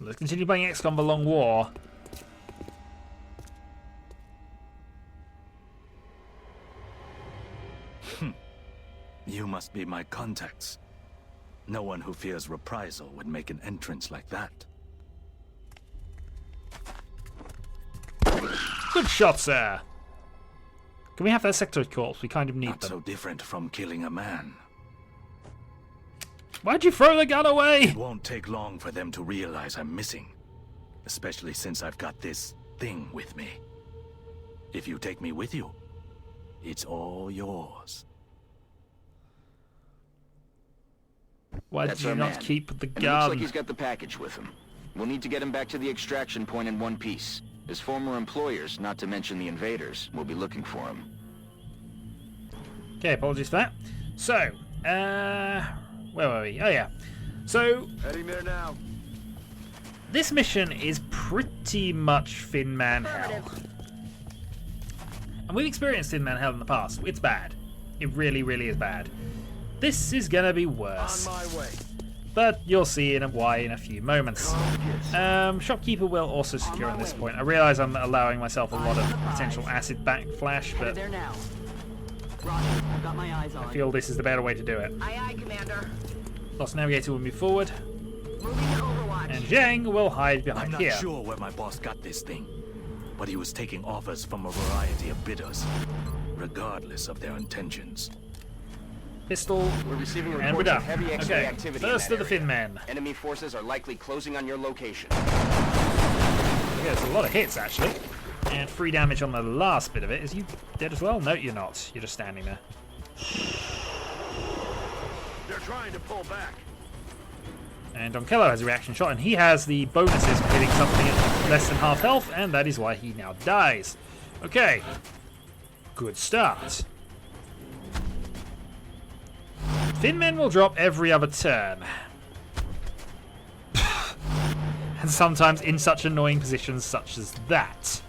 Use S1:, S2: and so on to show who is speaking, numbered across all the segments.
S1: Let's continue playing XCOM: The Long War.
S2: You must be my contacts. No one who fears reprisal would make an entrance like that.
S1: Good shot, sir. Can we have that sectoid corpse? We kind of need
S2: Not
S1: them.
S2: so different from killing a man.
S1: Why'd you throw the gun away?
S2: It won't take long for them to realize I'm missing. Especially since I've got this thing with me. If you take me with you, it's all yours.
S1: Why
S3: That's
S1: did you
S3: our
S1: not
S3: man.
S1: keep the
S3: And it looks
S1: gun?
S3: like he's got the package with him. We'll need to get him back to the extraction point in one piece. His former employers, not to mention the invaders, will be looking for him.
S1: Okay, apologies for that. So, where were we? Oh yeah. So,
S4: Heading there now.
S1: this mission is pretty much Thin Man Hell. And we've experienced Thin Man Hell in the past. It's bad. It really, really is bad. This is gonna be worse.
S4: On my way.
S1: But you'll see why in a few moments. Shopkeeper will also secure at this point. I realise I'm allowing myself a lot of potential acid backflash, but
S5: There now. Roger, I've got my eyes on.
S1: I feel this is the better way to do it.
S5: Aye, aye, Commander.
S1: Lost Navigator will move forward,
S5: Moving to Overwatch.
S1: and Zhang will hide
S2: I'm
S1: behind
S2: not
S1: here.
S2: sure where my boss got this thing, but he was taking offers from a variety of bidders, regardless of their intentions.
S1: Pistol,
S3: We're receiving
S1: and we're done.
S3: heavy X-ray
S1: Okay,
S3: activity
S1: first
S3: in
S1: of the
S3: that
S1: Thin
S3: area.
S1: Men.
S3: Enemy forces are likely closing on your location.
S1: Yeah, there's a lot of hits actually. And 3 damage on the last bit of it. Is you dead as well? No, you're not. You're just standing there.
S4: They're trying to pull back.
S1: And Donkello has a reaction shot, and he has the bonuses for hitting something at less than half health, and that is why he now dies. Okay. Good start. Thin Men will drop every other turn. And sometimes in such annoying positions such as that.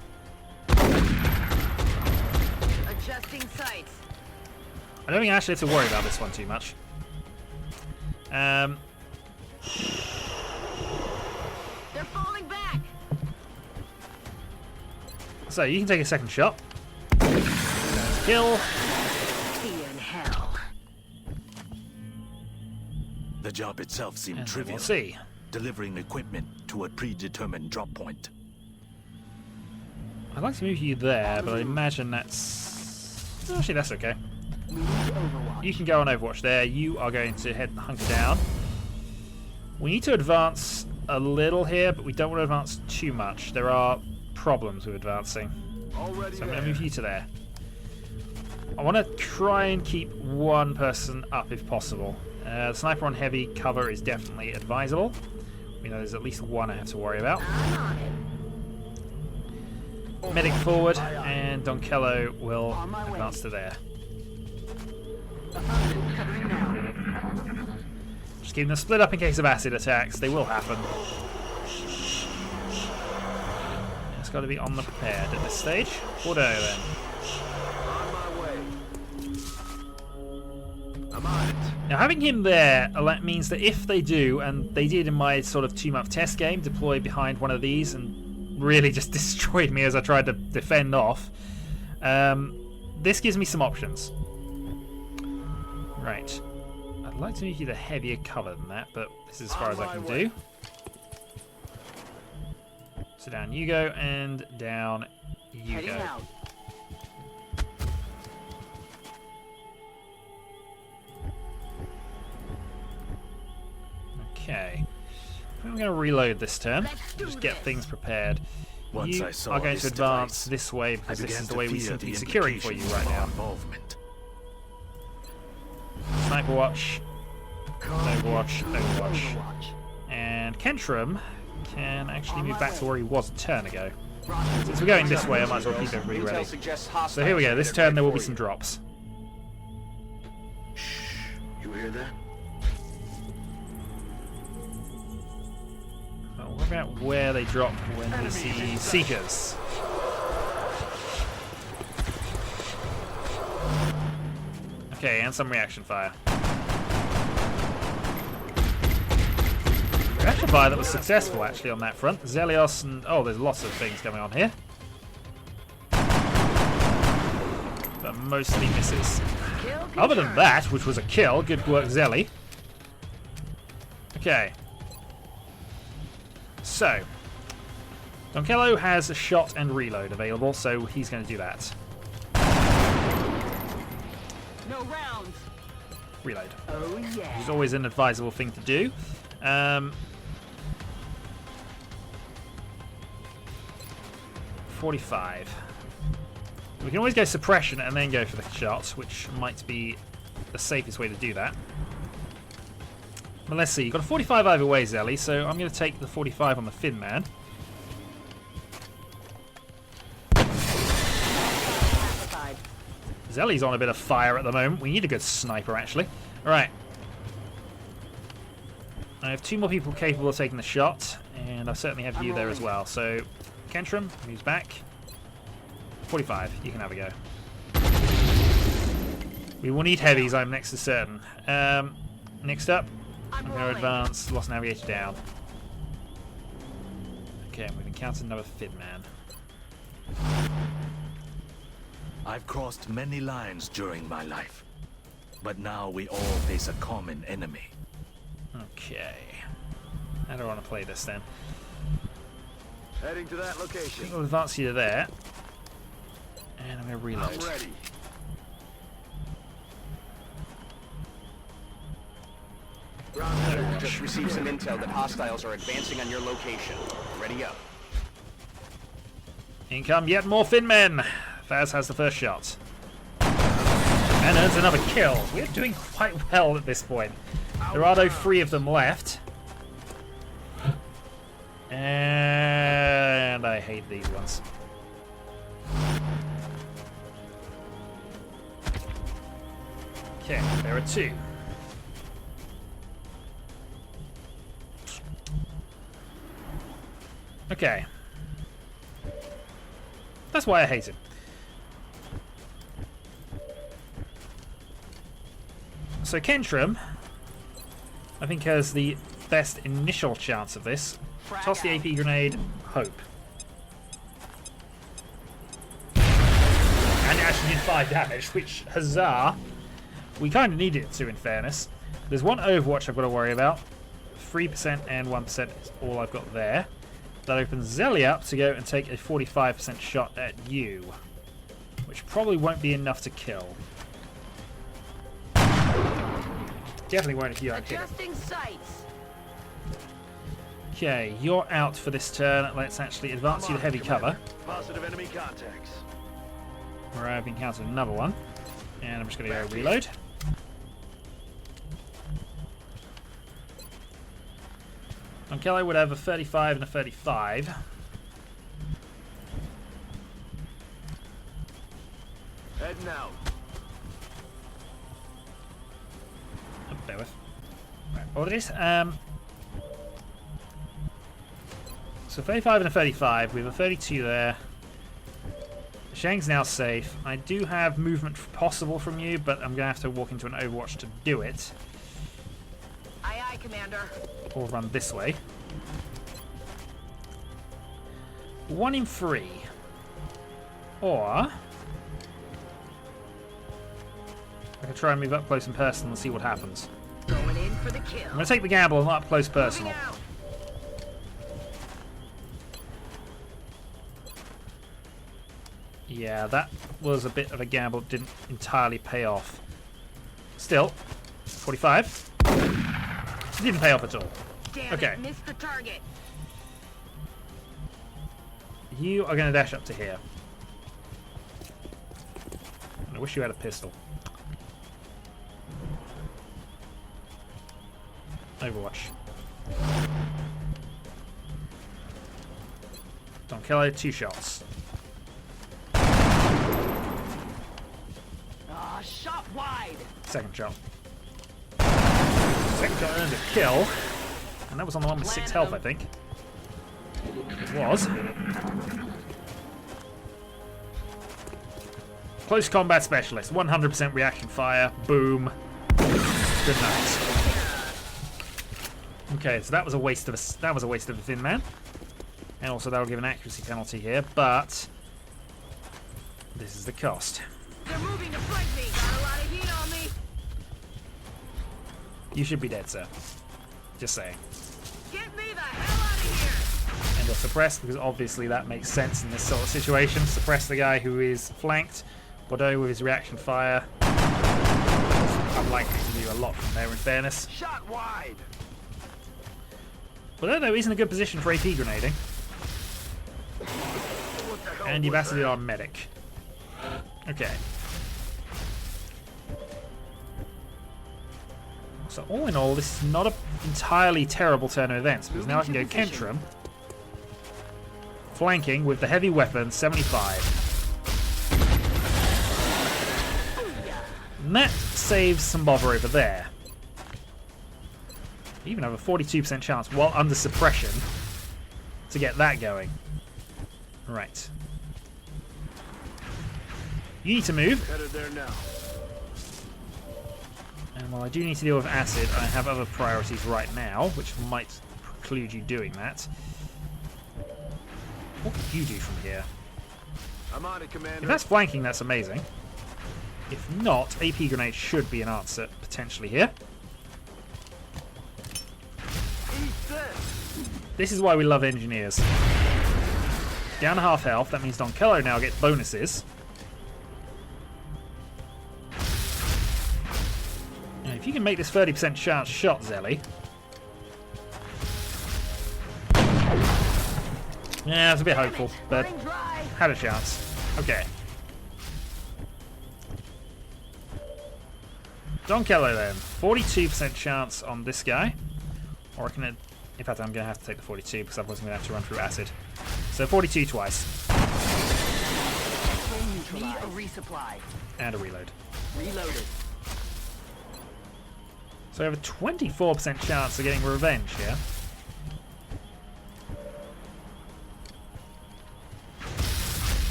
S5: Adjusting sights.
S1: I don't think I actually have to worry about this one too much.
S5: They're falling back.
S1: So you can take a second shot. Kill.
S5: See you in hell.
S2: The job itself seemed
S1: And then
S2: trivial.
S1: we'll see.
S2: Delivering equipment to a predetermined drop point.
S1: I'd like to move you there, but I imagine that's... Actually, that's okay.
S5: Moving to Overwatch.
S1: You can go on Overwatch there. You are going to hunker down. We need to advance a little here, but we don't want to advance too much. There are problems with advancing.
S4: Already
S1: So I'm
S4: there.
S1: going to move you to there. I want to try and keep one person up if possible. The sniper on heavy cover is definitely advisable. We know there's at least one I have to worry about.
S5: I'm on it.
S1: Medic forward, and Donkello will
S5: On my way.
S1: advance to there.
S5: Affirmative, covering now.
S1: Just keep them split up in case of acid attacks. They will happen. It's got to be on the prepared at this stage. Auto then.
S4: On my way. I'm on it.
S1: Now having him there means that if they do, and they did in my sort of 2-month test game, deploy behind one of these and really just destroyed me as I tried to defend off, this gives me some options. Right. I'd like to make you the heavier cover than that, but this is as far as I can do. So down you go, and down you
S5: Heading
S1: go.
S5: out.
S1: Okay. I'm going to reload this turn.
S5: Let's do
S1: Just get
S5: this.
S1: things prepared.
S2: Once
S1: You
S2: I saw
S1: are going
S2: this
S1: to advance
S2: device,
S1: this way
S2: I
S1: because this
S2: began
S1: is the
S2: to
S1: way we
S2: fear
S1: seem to
S2: the
S1: be securing for you
S2: implications
S1: right
S2: of our
S1: now.
S2: involvement.
S1: Sniper watch, Overwatch, Overwatch.
S5: Overwatch.
S1: And Kentrum can actually
S5: On
S1: move
S5: my
S1: back to
S5: way.
S1: where he was a turn ago.
S5: Roger.
S1: Since we're going this way, I might as well keep everybody
S3: Intel
S1: ready.
S3: suggests
S1: So
S3: hostiles
S1: here we go. This
S3: headed
S1: turn
S3: right
S1: there will
S3: for
S1: be some
S3: you.
S1: drops.
S4: You hear that?
S1: Oh, what about where they drop when we see Seekers? Okay, and some reaction fire. Reaction fire that was successful actually on that front. Zelios and oh, there's lots of things going on here, but mostly misses. Other than that, which was a kill, good work, Zelly. Okay. So, Donkello has a shot and reload available, so he's going to do that.
S5: No rounds.
S1: Reload.
S5: Oh
S1: Which
S5: yeah.
S1: is always an advisable thing to do. 45. We can always go suppression and then go for the shot, which might be the safest way to do that. But let's see, you've got a 45 either way, Zelly, so I'm going to take the 45 on the Fin Man. Zelly's on a bit of fire at the moment. We need a good sniper, actually. Alright. I have 2 more people capable of taking the shot, and I certainly have you there as well. So, Kentrum moves back. 45, you can have a go. We will need heavies, I'm next to certain. Next up, I'm going to advance Lost Navigator down. Okay, we've encountered another Fin Man.
S2: I've crossed many lines during my life, but now we all face a common enemy.
S1: Okay. How do I want to play this then?
S4: Heading to that location.
S1: I'll advance you to there. And I'm going to reload.
S4: I'm ready.
S6: Just received some intel that hostiles are advancing on your location. Ready up.
S1: In come yet more Fin Men. Faz has the first shot. And earns another kill. We're doing quite well at this point. There are no 3 of them left. And I hate these ones. Okay, there are 2. Okay. That's why I hate him. So Kentrum, I think, has the best initial chance of this. Toss the AP grenade, hope. And it actually did 5 damage, which, huzzah, we kind of needed it to, in fairness. There's one Overwatch I've got to worry about. 3% and 1% is all I've got there. That opens Zelly up to go and take a 45% shot at you, which probably won't be enough to kill. Definitely won't if you don't hit it.
S5: Adjusting sights.
S1: Okay, you're out for this turn. Let's actually advance you to heavy cover.
S4: Positive enemy contacts.
S1: Where I've encountered another one. And I'm just going to go reload. Donkello would have a 35 and a 35.
S4: Heading out.
S1: Oh, bear with. Right, apologies. So 35 and a 35. We have a 32 there. Shang's now safe. I do have movement possible from you, but I'm going to have to walk into an Overwatch to do it.
S5: Aye, aye, Commander.
S1: Or run this way. 1 in 3. Or I can try and move up close and personal and see what happens.
S5: Going in for the kill.
S1: I'm going to take the gamble and up close personal.
S5: Moving out.
S1: Yeah, that was a bit of a gamble. Didn't entirely pay off. Still, 45. Didn't pay off at all.
S5: Damn
S1: Okay.
S5: it, missed the target.
S1: You are going to dash up to here. And I wish you had a pistol. Overwatch. Donkello, 2 shots.
S5: Ah, shot wide.
S1: Second shot. Second shot earned a kill. And that was on the one with 6 health, I think. It was. Close combat specialist. 100% reaction fire. Boom. Good night. Okay, so that was a waste of a thin man, and also that'll give an accuracy penalty here. But this is the cost.
S5: They're moving to flank me. Got a lot of heat on me.
S1: You should be dead, sir. Just saying.
S5: Get me the hell out of here.
S1: And they'll suppress, because obviously that makes sense in this sort of situation. Suppress the guy who is flanked. Bordeaux with his reaction fire. Unlikely to do a lot from there, in fairness.
S4: Shot wide.
S1: Bordeaux, though, is in a good position for AP grenading.
S4: What the hell
S1: And you've
S4: was
S1: acided
S4: that?
S1: on medic. Okay. So all in all, this is not an entirely terrible turn of events, because now I can go Kentrum, flanking with the heavy weapon, 75. And that saves some bother over there. You even have a 42% chance, while under suppression, to get that going. Right. You need to move.
S4: Headed there now.
S1: And while I do need to deal with acid, I have other priorities right now, which might preclude you doing that. What can you do from here?
S4: I'm on it, Commander.
S1: If that's flanking, that's amazing. If not, AP grenade should be an answer, potentially, here.
S4: Eat this.
S1: This is why we love engineers. Down to half health, that means Donkello now gets bonuses. And if you can make this 30% chance shot, Zelly. Yeah, it's a bit hopeful, but
S5: Running dry.
S1: had a chance. Okay. Donkello then. 42% chance on this guy. Or I can... In fact, I'm going to have to take the 42 because otherwise I'm going to have to run through acid. So 42 twice.
S5: Need a resupply.
S1: And a reload.
S5: Reloaded.
S1: So I have a 24% chance of getting revenge here.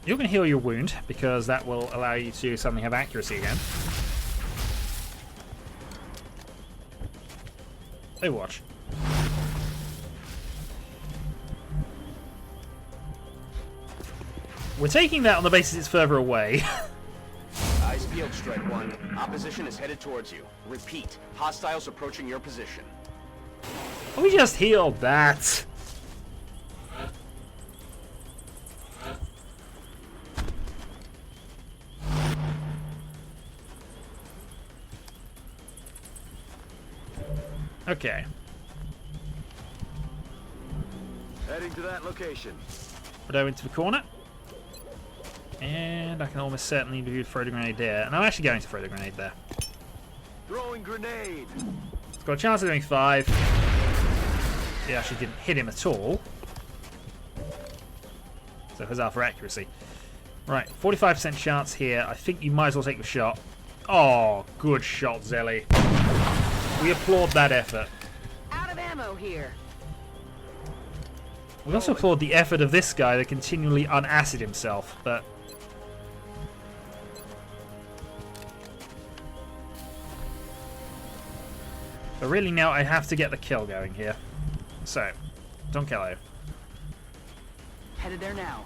S1: You're going to heal your wound, because that will allow you to suddenly have accuracy again. Hey, watch. We're taking that on the basis it's further away.
S6: Eyes peeled, Strike One. Opposition is headed towards you. Repeat. Hostiles approaching your position.
S1: We just healed that. Okay.
S4: Heading to that location.
S1: Bordeaux into the corner. And I can almost certainly do throw the grenade there. And I'm actually going to throw the grenade there.
S4: Throwing grenade.
S1: It's got a chance of doing 5. It actually didn't hit him at all. So huzzah for accuracy. Right, 45% chance here. I think you might as well take the shot. Oh, good shot, Zelly. We applaud that effort.
S5: Out of ammo here.
S1: We also applaud the effort of this guy to continually unacid himself, but... But really now I have to get the kill going here. So, Donkello.
S5: Headed there now.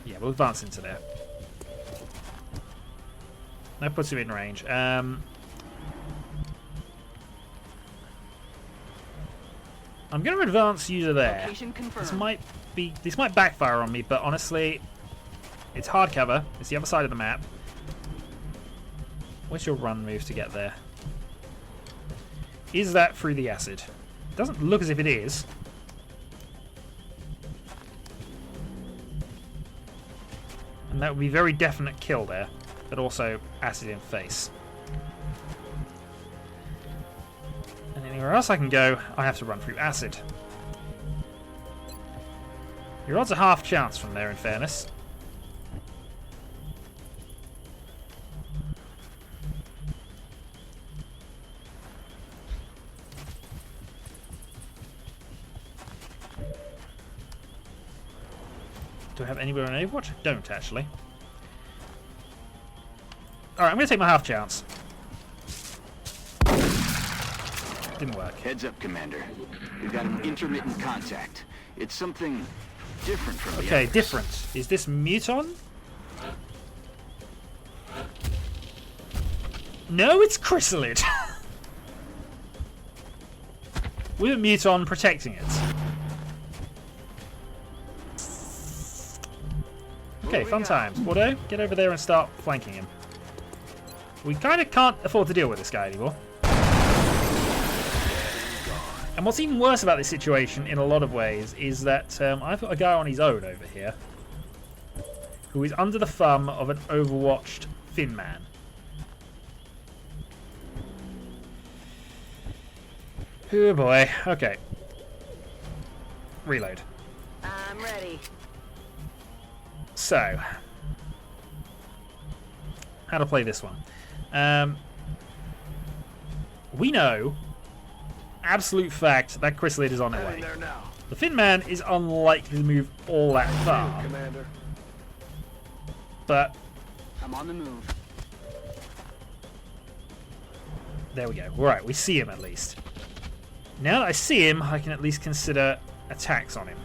S1: Yeah, we'll advance into there. That puts him in range. I'm going to advance you to there.
S5: Location confirmed.
S1: This might backfire on me, but honestly, it's hard cover. It's the other side of the map. Where's your run move to get there? Is that through the acid? Doesn't look as if it is. And that would be very definite kill there, but also acid in face. And anywhere else I can go, I have to run through acid. Your odds are half chance from there, in fairness. Do I have anywhere on Overwatch? I don't, actually. Alright, I'm going to take my half chance. Didn't work.
S3: Heads up, Commander. We've got an intermittent contact. It's something different from the
S1: Okay,
S3: others.
S1: different. Is this Muton? No, it's Chrysalid. With a Muton protecting it. Okay, fun times. Bordeaux, get over there and start flanking him. We kind of can't afford to deal with this guy anymore. And what's even worse about this situation in a lot of ways is that I've got a guy on his own over here who is under the thumb of an overwatched Fin Man. Oh boy. Okay. Reload.
S5: I'm ready.
S1: So, how to play this one? We know, absolute fact, that Chrysalid is on her
S4: Heading
S1: way.
S4: there now.
S1: The Fin Man is unlikely to move all that far,
S4: Commander.
S1: but
S5: I'm on the move.
S1: there we go. Right, we see him at least. Now that I see him, I can at least consider attacks on him.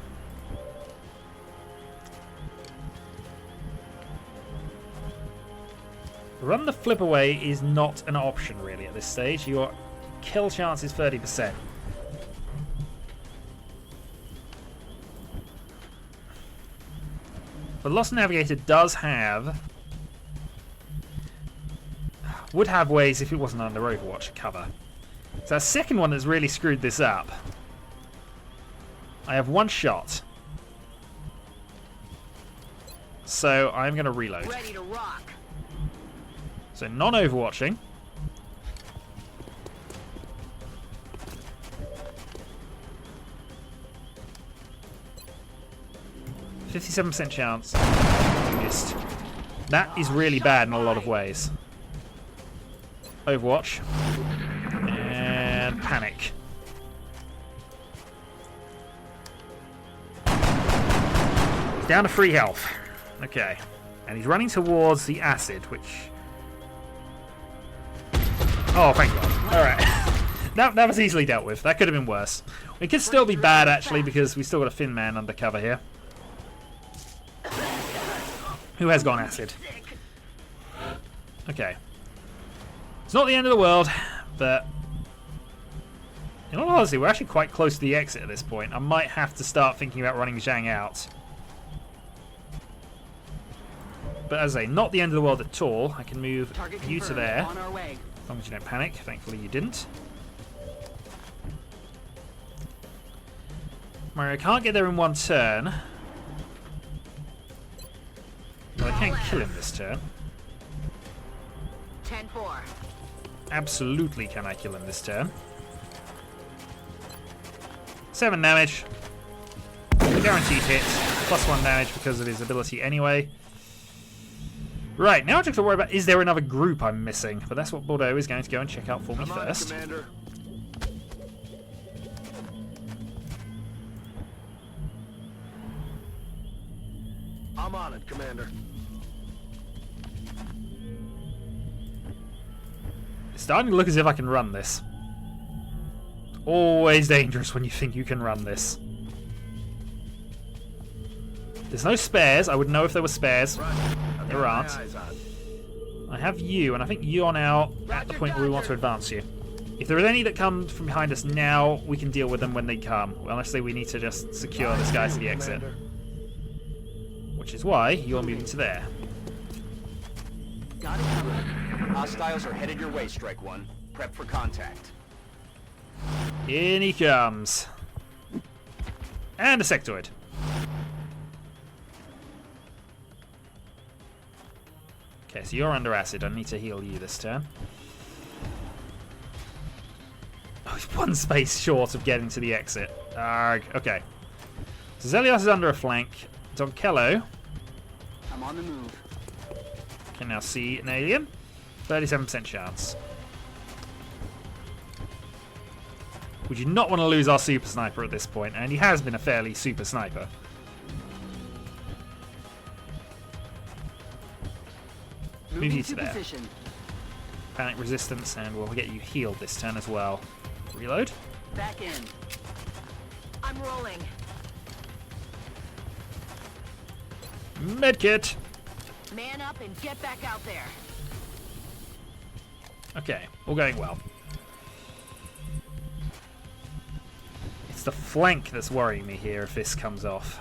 S1: Run the flip away is not an option really at this stage. Your kill chance is 30%. The Lost Navigator would have ways if it wasn't under Overwatch cover. So the second one that's really screwed this up. I have one shot. So I'm going to reload.
S5: Ready to rock.
S1: So non-overwatching. %57 chance. Missed. That is really bad in a lot of ways. Overwatch. And panic. He's down to 3 health. Okay. And he's running towards the acid, which... Oh, thank God. Alright. that was easily dealt with. That could have been worse. It could still be bad, actually, because we've still got a Fin Man undercover here. Who has gone acid. Okay. It's not the end of the world, but... In all honesty, we're actually quite close to the exit at this point. I might have to start thinking about running Zhang out. But as I say, not the end of the world at all. I can move
S5: Target
S1: you to
S5: confirmed.
S1: there.
S5: On our way.
S1: As long as you don't panic. Thankfully you didn't. Mario can't get there in one turn. But I can kill him this turn.
S5: 10-4.
S1: Absolutely can I kill him this turn. 7 damage. Guaranteed hit. +1 damage because of his ability anyway. Right, now I just have to worry about, is there another group I'm missing? But that's what Bordeaux is going to go and check out for me
S4: I'm on it,
S1: first.
S4: Commander. I'm on it, Commander.
S1: It's starting to look as if I can run this. Always dangerous when you think you can run this. There's no spares. I would know if there were spares.
S4: Right. I've
S1: There
S4: got my
S1: aren't.
S4: eyes on.
S1: I have you, and I think you are now at the point where we want to advance you. If there are any that come from behind us now, we can deal with them when they come. Honestly, we need to just secure this guy to the exit.
S4: Commander.
S1: Which is why you're moving to there.
S5: Got it covered.
S6: Hostiles are headed your way, Strike One. Prep for contact.
S1: In he comes. And a sectoid. Okay, so you're under acid. I need to heal you this turn. Oh, he's one space short of getting to the exit. Arg. Okay. So Zelios is under a flank. Donkello
S5: I'm on the move.
S1: can now see an alien. 37% chance. We do not want to lose our super sniper at this point, and he has been a fairly super sniper. Move
S5: Moving
S1: you
S5: to
S1: to there.
S5: position.
S1: panic resistance, and we'll get you healed this turn as well. Reload.
S5: Back in. I'm rolling.
S1: Medkit.
S5: Man up and get back out there.
S1: Okay, all going well. It's the flank that's worrying me here if this comes off.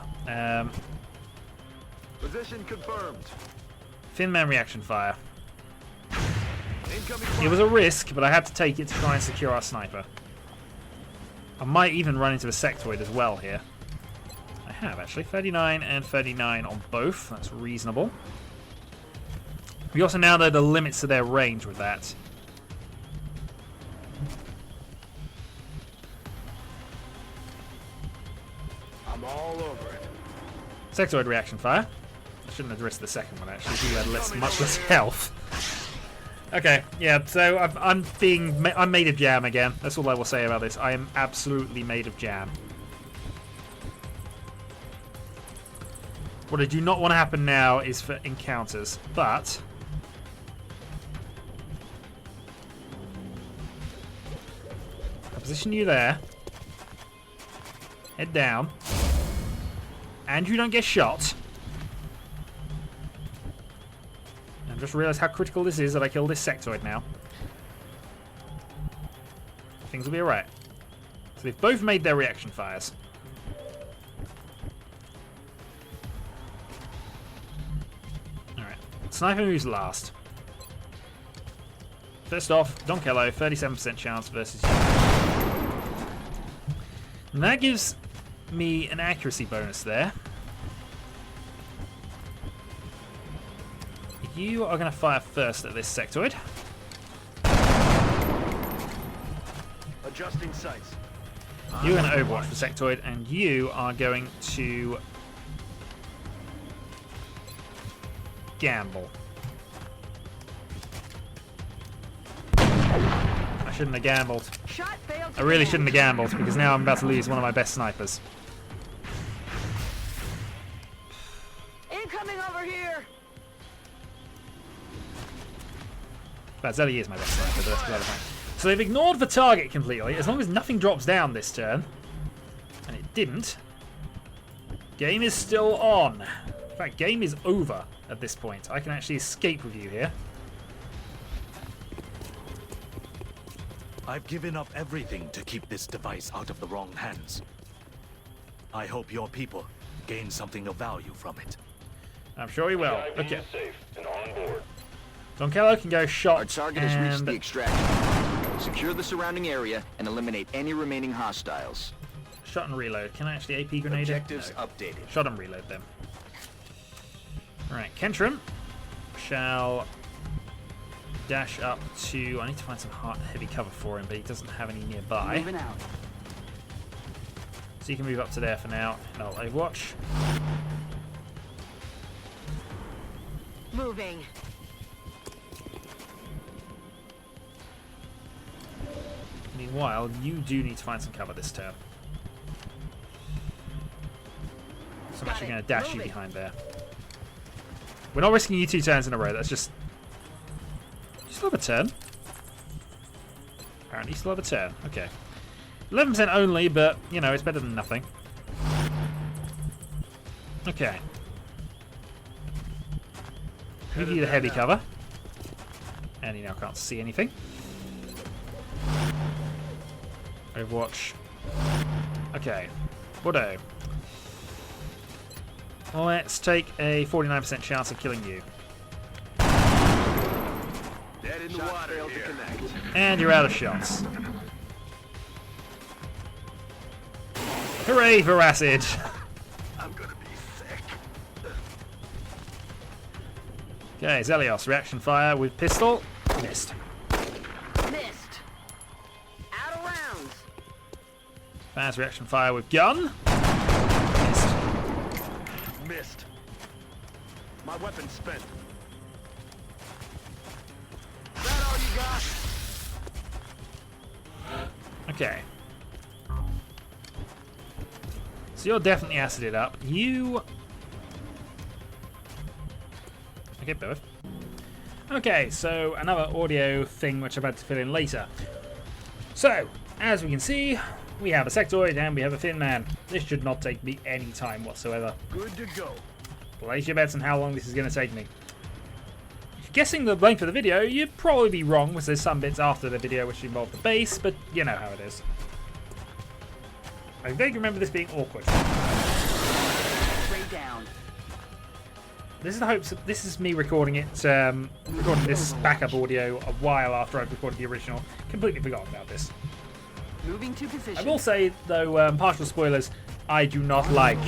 S4: Position confirmed.
S1: Thin man reaction fire.
S4: Incoming
S1: It
S4: fire.
S1: was a risk, but I had to take it to try and secure our sniper. I might even run into a sectoid as well here. I have, actually. 39 and 39 on both. That's reasonable. We also now know the limits to their range with that.
S4: I'm all over it.
S1: Sectoid reaction fire. I shouldn't have risked the second one, actually. He had much less health. Okay, yeah, so I'm made of jam again. That's all I will say about this. I am absolutely made of jam. What I do not want to happen now is for encounters, but I'll position you there. Head down. And you don't get shot. And just realised how critical this is that I kill this sectoid now. Things will be alright. So they've both made their reaction fires. Alright. Sniper moves last. First off, Donkello, 37% chance versus you. And that gives me an accuracy bonus there. You are going to fire first at this sectoid.
S4: Adjusting sights.
S1: You're going to overwatch the sectoid, and you are going to gamble. I shouldn't have gambled.
S5: Shot failed.
S1: I really shouldn't have gambled, because now I'm about to lose one of my best snipers.
S5: Incoming over here.
S1: But Zelly is my best sniper, but that's the other thing. So they've ignored the target completely. As long as nothing drops down this turn, and it didn't, game is still on. In fact, game is over at this point. I can actually escape with you here.
S2: I've given up everything to keep this device out of the wrong hands. I hope your people gain something of value from it.
S1: I'm sure he will. Okay. Donkello can go shot.
S3: Our target has reached the extraction. Secure the surrounding area and eliminate any remaining hostiles.
S1: Shot and reload. Can I actually AP grenade it?
S6: Objectives
S1: No.
S6: updated.
S1: Shot and reload them. Alright, Kentrum shall dash up to... I need to find some heavy cover for him, but he doesn't have any nearby.
S5: Moving out.
S1: So you can move up to there for now, and I'll overwatch.
S5: Moving.
S1: Meanwhile, you do need to find some cover this turn. So I'm
S5: Got
S1: actually
S5: it.
S1: going to dash you
S5: Moving.
S1: behind there. We're not risking you 2 turns in a row, that's just... You still have a turn? Apparently you still have a turn, okay. 11% only, but, you know, it's better than nothing. Okay. Give you the heavy cover. And he now can't see anything. Overwatch. Okay. What'o? Let's take a 49% chance of killing you.
S4: Dead in the water failed to connect.
S1: And you're out of shots. Hooray for acid!
S4: I'm gonna be sick.
S1: Okay, Zelios, reaction fire with pistol. Missed.
S5: Missed. Out of rounds.
S1: Faz reaction fire with gun. Missed.
S4: Missed. My weapon's spent. Is that all you got?
S1: Okay. So you're definitely acided up. You... Okay, both. Okay, so another audio thing which I've had to fill in later. So, as we can see, we have a sectoid and we have a thin man. This should not take me any time whatsoever.
S4: Good to go.
S1: Place your bets on how long this is going to take me. If you're guessing the length of the video, you'd probably be wrong, because there's some bits after the video which involve the base, but you know how it is. I vaguely remember this being awkward.
S5: Three down.
S1: This is the hopes. This is me recording it, recording this backup audio a while after I've recorded the original. Completely forgot about this.
S5: Moving to position.
S1: I will say, though, partial spoilers, I do not like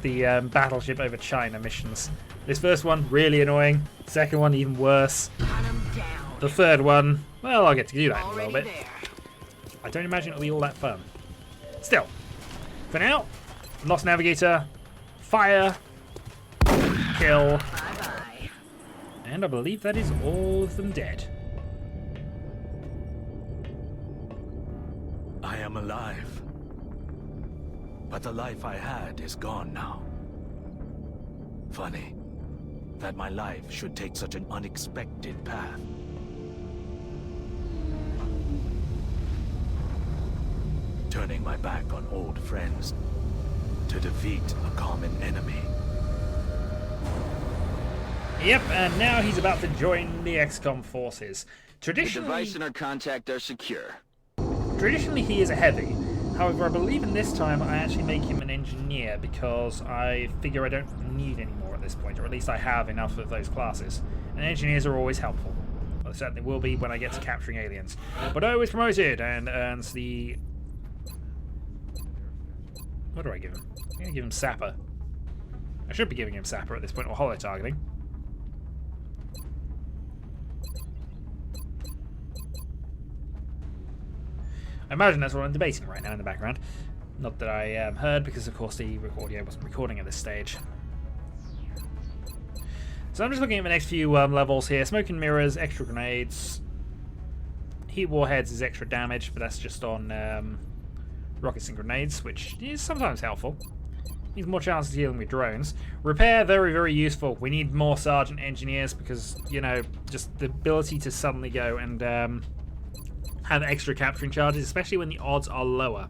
S1: the battleship over China missions. This first one, really annoying. Second one, even worse.
S5: Got 'em down.
S1: The third one, well, I'll get to do that in a
S5: Already
S1: little bit.
S5: there.
S1: I don't imagine it'll be all that fun. Still, for now, Lost Navigator, fire, kill,
S5: Bye-bye.
S1: and I believe that is all of them dead.
S2: I am alive. But the life I had is gone now. Funny that my life should take such an unexpected path. Turning my back on old friends to defeat a common enemy.
S1: Yep, and now he's about to join the Xcom forces.
S3: The
S1: Traditionally,
S3: device and our contact are secure.
S1: Traditionally, he is a heavy. However, I believe in this time I actually make him an engineer because I figure I don't need any more at this point, or at least I have enough of those classes. And engineers are always helpful. Well, they certainly will be when I get to capturing aliens. Bordeaux is promoted and earns the... What do I give him? I'm going to give him Sapper. I should be giving him Sapper at this point, or holo targeting. I imagine that's what I'm debating right now in the background. Not that I heard, because of course the audio wasn't recording at this stage. So I'm just looking at the next few levels here. Smoke and mirrors, extra grenades. Heat warheads is extra damage, but that's just on rockets and grenades, which is sometimes helpful. Needs more chances of dealing with drones. Repair, very, very useful. We need more sergeant engineers because, you know, just the ability to suddenly go and have extra capturing charges, especially when the odds are lower,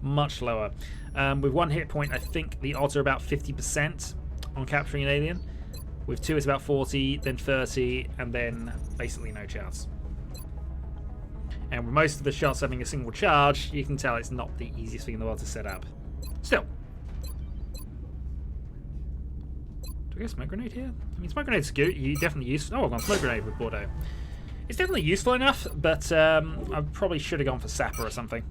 S1: much lower. With one hit point, I think the odds are about 50% on capturing an alien. With two, it's about 40, then 30, and then basically no chance. And with most of the shots having a single charge, you can tell it's not the easiest thing in the world to set up. Still. Do I get a smoke grenade here? I mean, smoke grenade's good. You definitely use. Oh, I've gone smoke grenade with Bordeaux. It's definitely useful enough, but I probably should have gone for Sapper or something.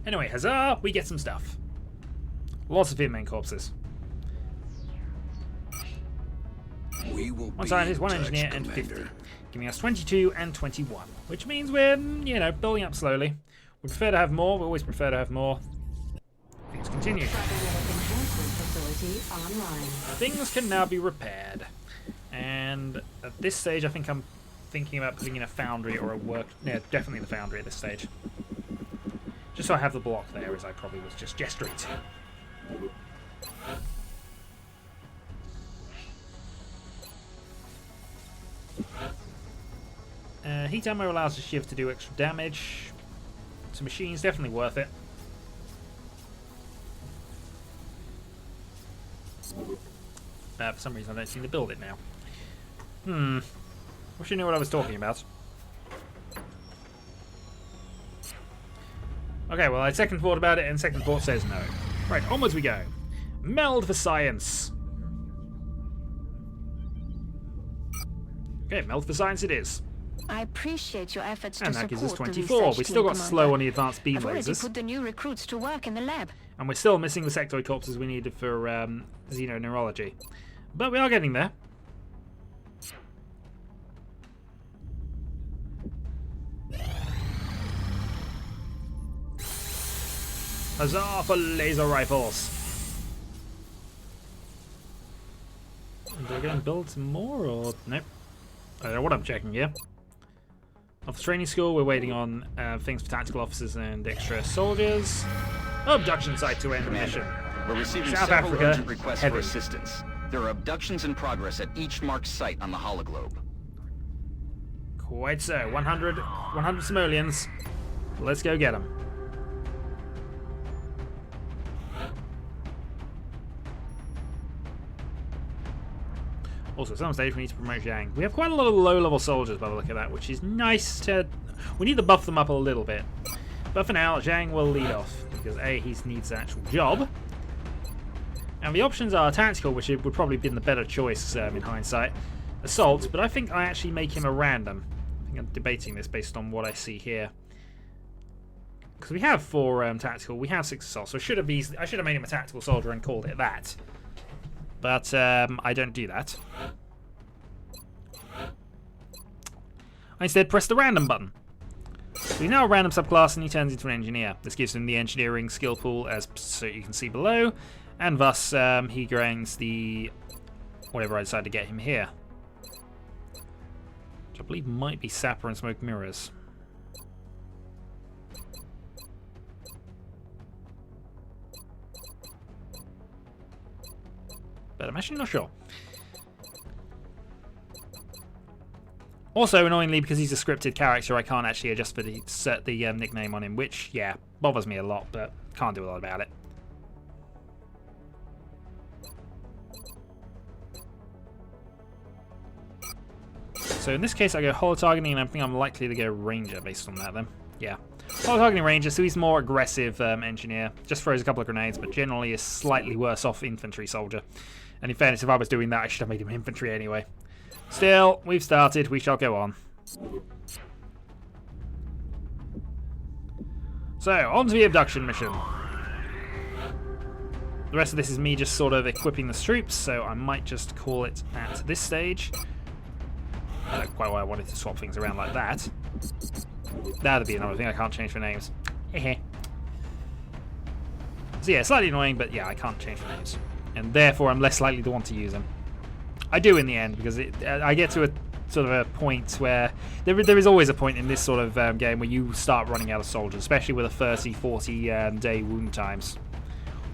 S1: Anyway, huzzah! We get some stuff. Lots of main corpses.
S7: We will
S1: One
S7: be
S1: scientist, one
S7: in touch,
S1: engineer, and
S7: Commander.
S1: 50. Giving us 22 and 21. Which means we're, you know, building up slowly. We prefer to have more. We always prefer to have more. Things continue. Things can now be repaired. And at this stage, I think I'm thinking about putting in a foundry or a work... Yeah, definitely the foundry at this stage. Just so I have the block there, as I probably was just gesturing to. Heat ammo allows the shiv to do extra damage. To machines, definitely worth it. For some reason I don't seem to build it now. Wish I knew what I was talking about. Okay, well I second thought about it and second thought says no. Right, onwards we go. Meld for science. Okay, meld for science it is.
S8: I appreciate your efforts
S1: And
S8: to
S1: that gives us
S8: support the
S1: 24.
S8: research
S1: We still
S8: team,
S1: got slow
S8: Commander.
S1: on the advanced beam
S8: I've already
S1: lasers.
S8: put the new recruits to work in the lab.
S1: And we're still missing the sectoid corpses we needed for xenoneurology. But we are getting there. Huzzah for laser rifles! Do I go and build some more, or nope? I don't know what I'm checking here. Off the training school, we're waiting on things for tactical officers and extra soldiers. Abduction site to end the mission.
S3: We're receiving
S1: South
S3: several
S1: Africa,
S3: urgent requests
S1: heavy.
S3: for assistance. There are abductions in progress at each marked site on the hologlobe.
S1: Quite so. 100 simoleons. Let's go get them. Also, at some stage we need to promote Zhang. We have quite a lot of low-level soldiers by the look of that, which is nice to... We need to buff them up a little bit. But for now, Zhang will lead off, because A, he needs an actual job. And the options are tactical, which would probably have been the better choice in hindsight. Assault, but I think I actually make him a random. I think I'm debating this based on what I see here. Because we have 4 tactical, we have 6 assault, so I should have made him a tactical soldier and called it that. But I don't do that. I instead press the random button. So he's now a random subclass and he turns into an engineer. This gives him the engineering skill pool, as so you can see below, and thus he gains the whatever I decide to get him here, which I believe might be Sapper and Smoke Mirrors. But I'm actually not sure. Also, annoyingly, because he's a scripted character, I can't actually adjust for the nickname on him, which, yeah, bothers me a lot, but can't do a lot about it. So in this case, I go holo-targeting, and I think I'm likely to go Ranger based on that, then. Yeah. Holo-targeting Ranger, so he's more aggressive engineer. Just throws a couple of grenades, but generally is slightly worse off infantry soldier. And in fairness, if I was doing that, I should have made him infantry anyway. Still, we've started. We shall go on. So, on to the abduction mission. The rest of this is me just sort of equipping the troops, so I might just call it at this stage. I don't know quite why I wanted to swap things around like that. That'd be another thing. I can't change the names. So yeah, slightly annoying, but yeah, I can't change the names. And therefore I'm less likely to want to use them. I do in the end, because I get to a sort of a point where there is always a point in this sort of game where you start running out of soldiers, especially with a 30-40 day wound times,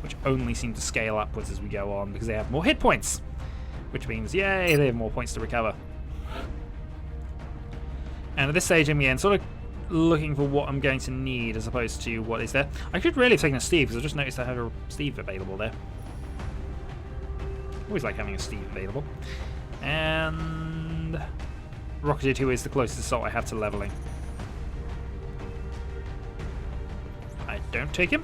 S1: which only seem to scale upwards as we go on because they have more hit points, which means yay, they have more points to recover. And at this stage in the end, sort of looking for what I'm going to need as opposed to what is there. I could really have taken a Steve, because I just noticed I have a Steve available there. Always like having a Steve available. And Rocketed, who is the closest assault I have to leveling. I don't take him.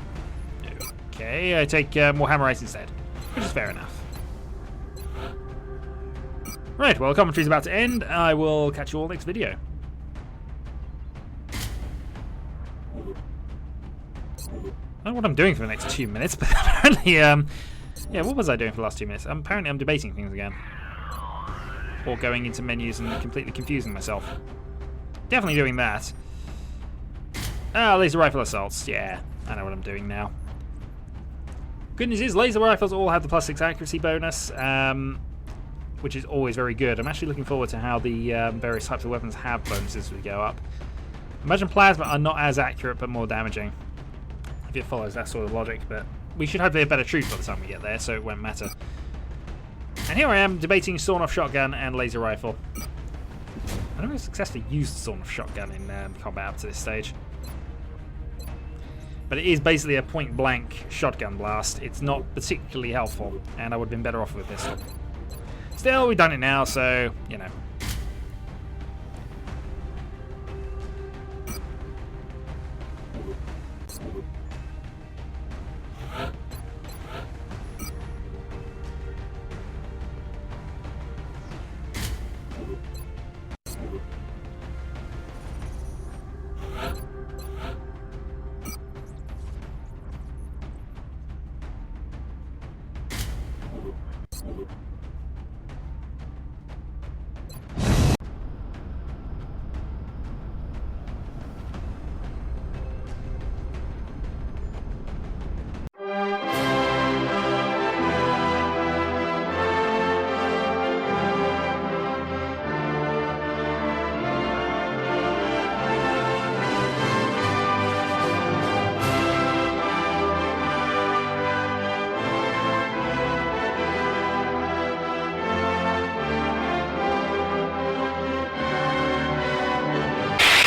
S1: Okay, I take Warhammer Ice instead, which is fair enough. Right, well, commentary's about to end. I will catch you all next video. I don't know what I'm doing for the next 2 minutes, but apparently, yeah, what was I doing for the last 2 minutes? Apparently I'm debating things again. Or going into menus and completely confusing myself. Definitely doing that. Ah, laser rifle assaults. Yeah, I know what I'm doing now. Good news is, laser rifles all have the +6 accuracy bonus, which is always very good. I'm actually looking forward to how the various types of weapons have bonuses as we go up. Imagine plasma are not as accurate, but more damaging. If it follows that sort of logic, but we should hopefully have better truth by the time we get there, so it won't matter. And here I am debating sawn-off shotgun and laser rifle. I never successfully used sawn-off shotgun in combat up to this stage. But it is basically a point-blank shotgun blast. It's not particularly helpful, and I would have been better off with a pistol. Still, we've done it now, so, you know.